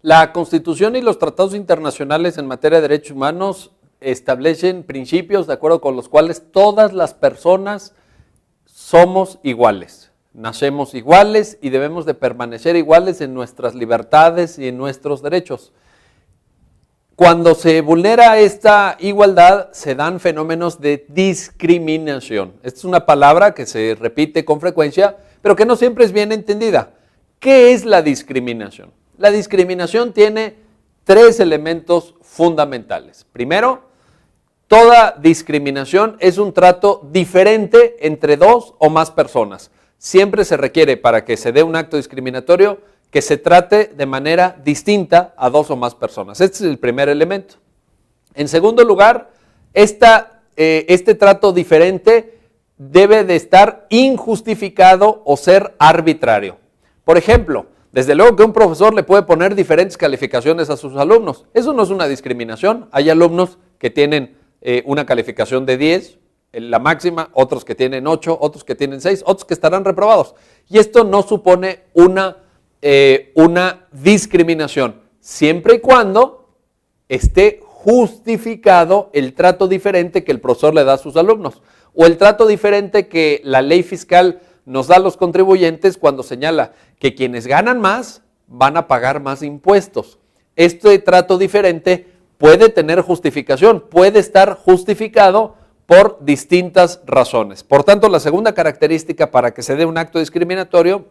La Constitución y los tratados internacionales en materia de derechos humanos establecen principios de acuerdo con los cuales todas las personas somos iguales, nacemos iguales y debemos de permanecer iguales en nuestras libertades y en nuestros derechos. Cuando se vulnera esta igualdad, se dan fenómenos de discriminación. Esta es una palabra que se repite con frecuencia, pero que no siempre es bien entendida. ¿Qué es la discriminación? La discriminación tiene tres elementos fundamentales. Primero, toda discriminación es un trato diferente entre dos o más personas. Siempre se requiere, para que se dé un acto discriminatorio, que se trate de manera distinta a dos o más personas. Este es el primer elemento. En segundo lugar, este trato diferente debe de estar injustificado o ser arbitrario. Por ejemplo, desde luego que un profesor le puede poner diferentes calificaciones a sus alumnos. Eso no es una discriminación. Hay alumnos que tienen una calificación de 10, la máxima, otros que tienen 8, otros que tienen 6, otros que estarán reprobados. Y esto no supone una discriminación, siempre y cuando esté justificado el trato diferente que el profesor le da a sus alumnos, o el trato diferente que la ley fiscal nos da a los contribuyentes cuando señala que quienes ganan más van a pagar más impuestos. Este trato diferente puede tener justificación, puede estar justificado por distintas razones. Por tanto, la segunda característica para que se dé un acto discriminatorio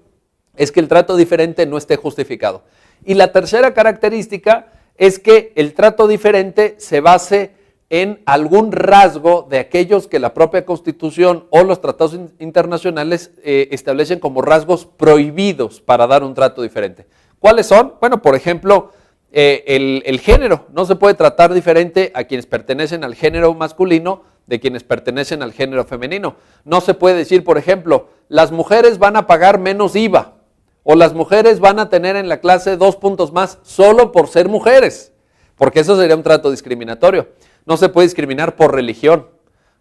es que el trato diferente no esté justificado. Y la tercera característica es que el trato diferente se base en algún rasgo de aquellos que la propia Constitución o los tratados internacionales establecen como rasgos prohibidos para dar un trato diferente. ¿Cuáles son? Bueno, por ejemplo, el género. No se puede tratar diferente a quienes pertenecen al género masculino de quienes pertenecen al género femenino. No se puede decir, por ejemplo, las mujeres van a pagar menos IVA o las mujeres van a tener en la clase 2 puntos más solo por ser mujeres, porque eso sería un trato discriminatorio. No se puede discriminar por religión.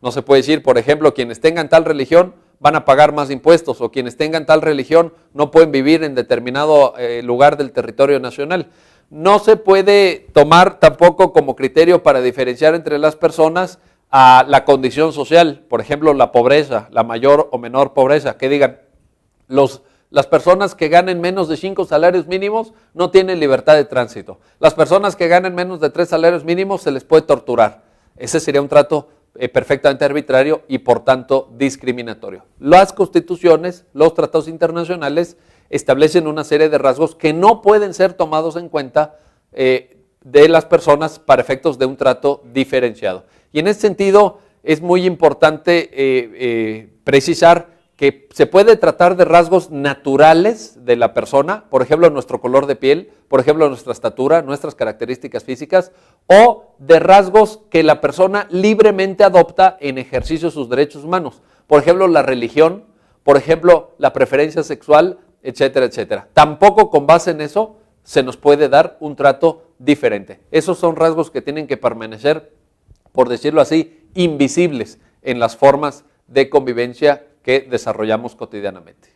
No se puede decir, por ejemplo, quienes tengan tal religión van a pagar más impuestos o quienes tengan tal religión no pueden vivir en determinado lugar del territorio nacional. No se puede tomar tampoco como criterio para diferenciar entre las personas a la condición social, por ejemplo, la pobreza, la mayor o menor pobreza, que digan, las personas que ganen menos de 5 salarios mínimos no tienen libertad de tránsito. Las personas que ganen menos de 3 salarios mínimos se les puede torturar. Ese sería un trato perfectamente arbitrario y por tanto discriminatorio. Las constituciones, los tratados internacionales establecen una serie de rasgos que no pueden ser tomados en cuenta de las personas para efectos de un trato diferenciado. Y en ese sentido es muy importante precisar que se puede tratar de rasgos naturales de la persona, por ejemplo, nuestro color de piel, por ejemplo, nuestra estatura, nuestras características físicas, o de rasgos que la persona libremente adopta en ejercicio de sus derechos humanos. Por ejemplo, la religión, por ejemplo, la preferencia sexual, etcétera, etcétera. Tampoco con base en eso se nos puede dar un trato diferente. Esos son rasgos que tienen que permanecer, por decirlo así, invisibles en las formas de convivencia que desarrollamos cotidianamente.